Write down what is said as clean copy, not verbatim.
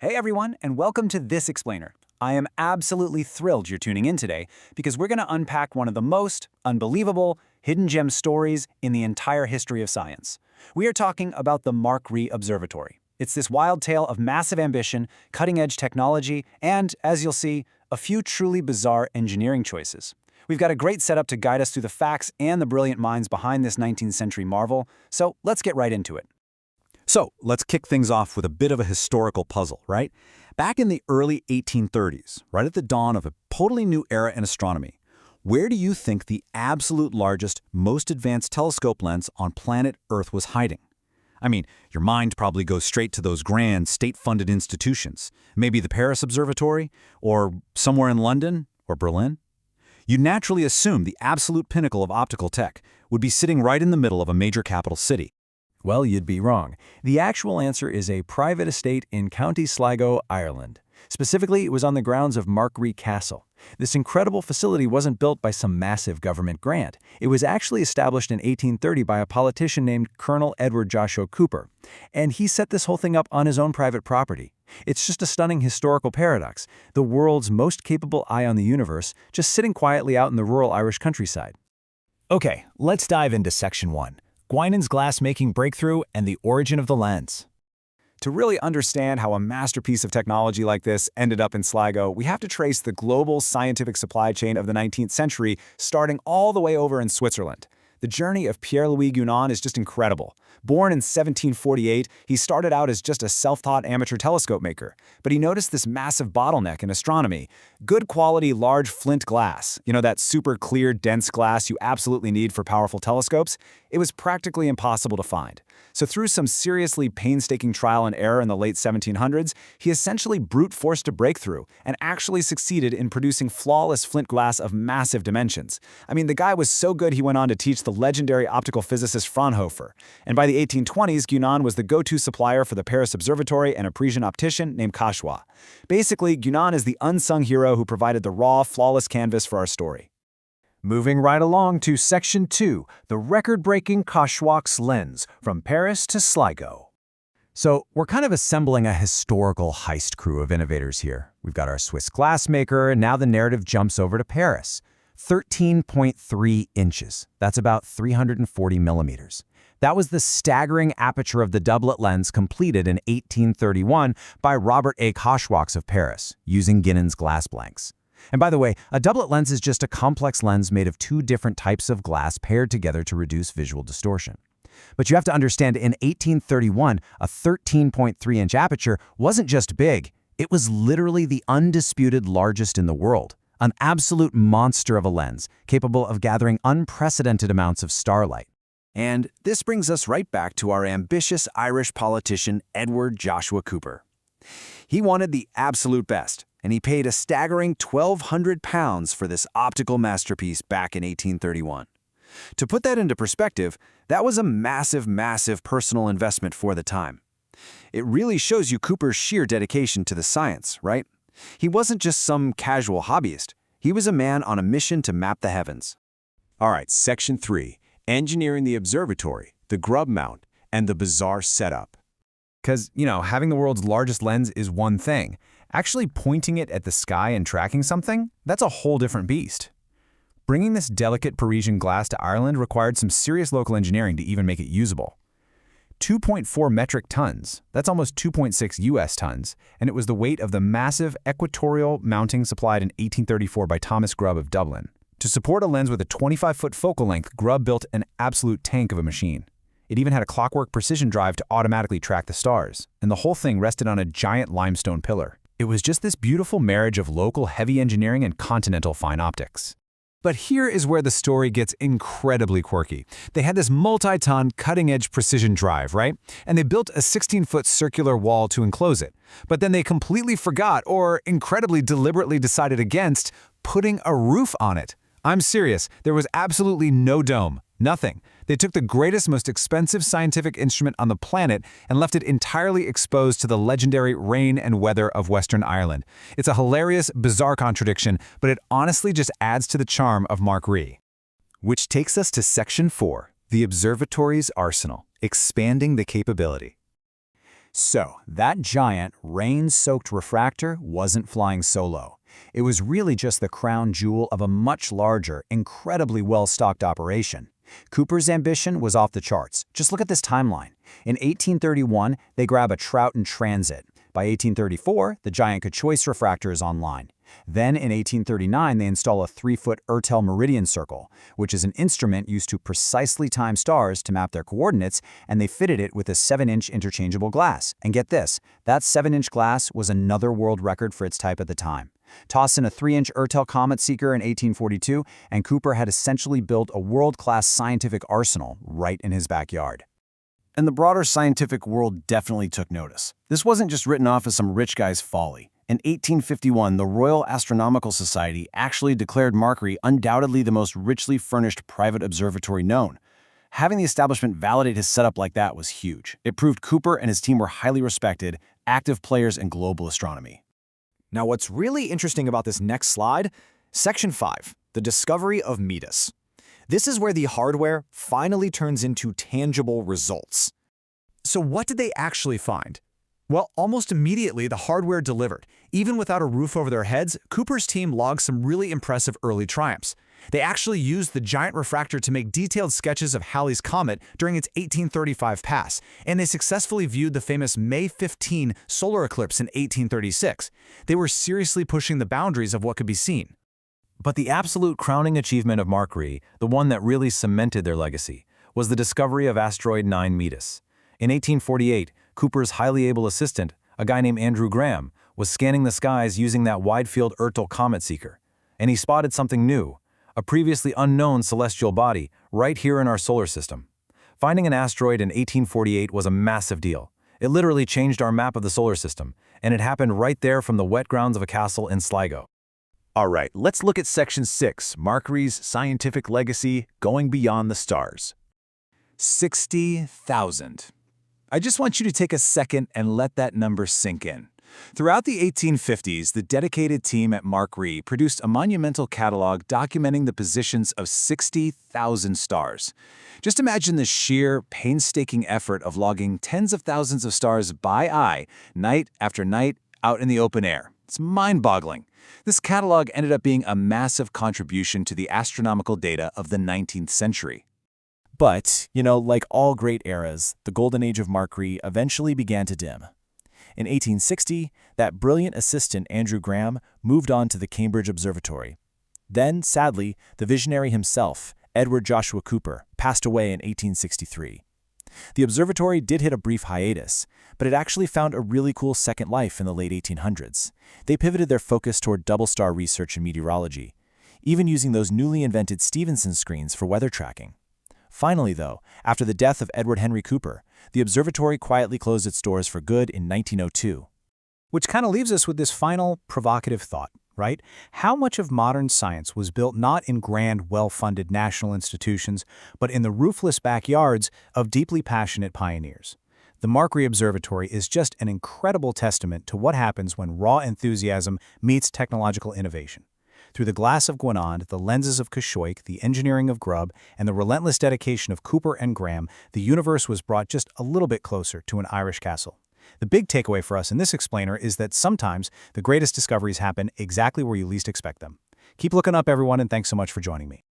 Hey everyone, and welcome to This Explainer. I am absolutely thrilled you're tuning in today because we're going to unpack one of the most unbelievable hidden gem stories in the entire history of science. We are talking about the Markree Observatory. It's this wild tale of massive ambition, cutting-edge technology, and, as you'll see, a few truly bizarre engineering choices. We've got a great setup to guide us through the facts and the brilliant minds behind this 19th century marvel, so let's get right into it. So, let's kick things off with a bit of a historical puzzle, right? Back in the early 1830s, right at the dawn of a totally new era in astronomy, where do you think the absolute largest, most advanced telescope lens on planet Earth was hiding? I mean, your mind probably goes straight to those grand, state-funded institutions. Maybe the Paris Observatory, or somewhere in London, or Berlin. You'd naturally assume the absolute pinnacle of optical tech would be sitting right in the middle of a major capital city. Well, you'd be wrong. The actual answer is a private estate in County Sligo, Ireland. Specifically, it was on the grounds of Markree Castle. This incredible facility wasn't built by some massive government grant. It was actually established in 1830 by a politician named Colonel Edward Joshua Cooper. And he set this whole thing up on his own private property. It's just a stunning historical paradox. The world's most capable eye on the universe, just sitting quietly out in the rural Irish countryside. Okay, let's dive into Section 1. Guinan's glass-making breakthrough and the origin of the lens. To really understand how a masterpiece of technology like this ended up in Sligo, we have to trace the global scientific supply chain of the 19th century, starting all the way over in Switzerland. The journey of Pierre-Louis Guinan is just incredible. Born in 1748, he started out as just a self-taught amateur telescope maker, but he noticed this massive bottleneck in astronomy. Good quality large flint glass, that super clear, dense glass you absolutely need for powerful telescopes, it was practically impossible to find. So through some seriously painstaking trial and error in the late 1700s, he essentially brute forced a breakthrough and actually succeeded in producing flawless flint glass of massive dimensions. I mean, the guy was so good he went on to teach the legendary optical physicist Fraunhofer. And by the 1820s, Guinan was the go-to supplier for the Paris Observatory and a Parisian optician named Cauchoix. Basically, Guinan is the unsung hero who provided the raw, flawless canvas for our story. Moving right along to Section 2, the record-breaking Cauchoix lens, from Paris to Sligo. So, we're kind of assembling a historical heist crew of innovators here. We've got our Swiss glassmaker, and now the narrative jumps over to Paris. 13.3 inches. That's about 340 millimeters. That was the staggering aperture of the doublet lens completed in 1831 by Robert A. Cauchoix of Paris, using Guinan's glass blanks. And by the way, a doublet lens is just a complex lens made of two different types of glass paired together to reduce visual distortion. But you have to understand, in 1831, a 13.3-inch aperture wasn't just big, it was literally the undisputed largest in the world. An absolute monster of a lens, capable of gathering unprecedented amounts of starlight. And this brings us right back to our ambitious Irish politician Edward Joshua Cooper. He wanted the absolute best, and he paid a staggering £1,200 for this optical masterpiece back in 1831. To put that into perspective, that was a massive, massive personal investment for the time. It really shows you Cooper's sheer dedication to the science, right? He wasn't just some casual hobbyist. He was a man on a mission to map the heavens. All right, Section 3, engineering the observatory, the grub mount, and the bizarre setup. Because, having the world's largest lens is one thing. Actually pointing it at the sky and tracking something, that's a whole different beast. Bringing this delicate Parisian glass to Ireland required some serious local engineering to even make it usable. 2.4 metric tons, that's almost 2.6 US tons, and it was the weight of the massive equatorial mounting supplied in 1834 by Thomas Grubb of Dublin. To support a lens with a 25-foot focal length, Grubb built an absolute tank of a machine. It even had a clockwork precision drive to automatically track the stars, and the whole thing rested on a giant limestone pillar. It was just this beautiful marriage of local heavy engineering and continental fine optics. But here is where the story gets incredibly quirky. They had this multi-ton, cutting-edge precision drive, right? And they built a 16-foot circular wall to enclose it. But then they completely forgot, or incredibly deliberately decided against, putting a roof on it. I'm serious, there was absolutely no dome. Nothing. They took the greatest, most expensive scientific instrument on the planet and left it entirely exposed to the legendary rain and weather of Western Ireland. It's a hilarious, bizarre contradiction, but it honestly just adds to the charm of Markree. Which takes us to Section 4, the observatory's arsenal, expanding the capability. So, that giant, rain-soaked refractor wasn't flying solo. It was really just the crown jewel of a much larger, incredibly well-stocked operation. Cooper's ambition was off the charts. Just look at this timeline. In 1831, they grab a trout in transit. By 1834, the giant Cauchoix refractor is online. Then, in 1839, they install a 3-foot Ertel meridian circle, which is an instrument used to precisely time stars to map their coordinates, and they fitted it with a 7-inch interchangeable glass. And get this, that 7-inch glass was another world record for its type at the time. Toss in a 3-inch Ertel comet seeker in 1842, and Cooper had essentially built a world-class scientific arsenal right in his backyard. And the broader scientific world definitely took notice. This wasn't just written off as some rich guy's folly. In 1851, the Royal Astronomical Society actually declared Markree undoubtedly the most richly furnished private observatory known. Having the establishment validate his setup like that was huge. It proved Cooper and his team were highly respected, active players in global astronomy. Now, what's really interesting about this next slide, Section 5, the discovery of Metis. This is where the hardware finally turns into tangible results. So what did they actually find? Well, almost immediately, the hardware delivered. Even without a roof over their heads, Cooper's team logged some really impressive early triumphs. They actually used the giant refractor to make detailed sketches of Halley's Comet during its 1835 pass, and they successfully viewed the famous May 15 solar eclipse in 1836. They were seriously pushing the boundaries of what could be seen. But the absolute crowning achievement of Markree, the one that really cemented their legacy, was the discovery of Asteroid 9 Metis. In 1848, Cooper's highly able assistant, a guy named Andrew Graham, was scanning the skies using that wide-field Ertel comet seeker, and he spotted something new, a previously unknown celestial body right here in our solar system. Finding an asteroid in 1848 was a massive deal. It literally changed our map of the solar system, and it happened right there from the wet grounds of a castle in Sligo. All right, let's look at Section 6, Markree's scientific legacy going beyond the stars. 60,000. I just want you to take a second and let that number sink in. Throughout the 1850s, the dedicated team at Markree produced a monumental catalog documenting the positions of 60,000 stars. Just imagine the sheer, painstaking effort of logging tens of thousands of stars by eye, night after night, out in the open air. It's mind-boggling. This catalog ended up being a massive contribution to the astronomical data of the 19th century. But, like all great eras, the golden age of Markree eventually began to dim. In 1860, that brilliant assistant Andrew Graham moved on to the Cambridge Observatory. Then, sadly, the visionary himself, Edward Joshua Cooper, passed away in 1863. The observatory did hit a brief hiatus, but it actually found a really cool second life in the late 1800s. They pivoted their focus toward double-star research and meteorology, even using those newly invented Stephenson screens for weather tracking. Finally, though, after the death of Edward Henry Cooper, the observatory quietly closed its doors for good in 1902. Which kind of leaves us with this final provocative thought, right? How much of modern science was built not in grand, well-funded national institutions, but in the roofless backyards of deeply passionate pioneers? The Markree Observatory is just an incredible testament to what happens when raw enthusiasm meets technological innovation. Through the glass of Guinand, the lenses of Cauchoix, the engineering of Grubb, and the relentless dedication of Cooper and Graham, the universe was brought just a little bit closer to an Irish castle. The big takeaway for us in this explainer is that sometimes the greatest discoveries happen exactly where you least expect them. Keep looking up, everyone, and thanks so much for joining me.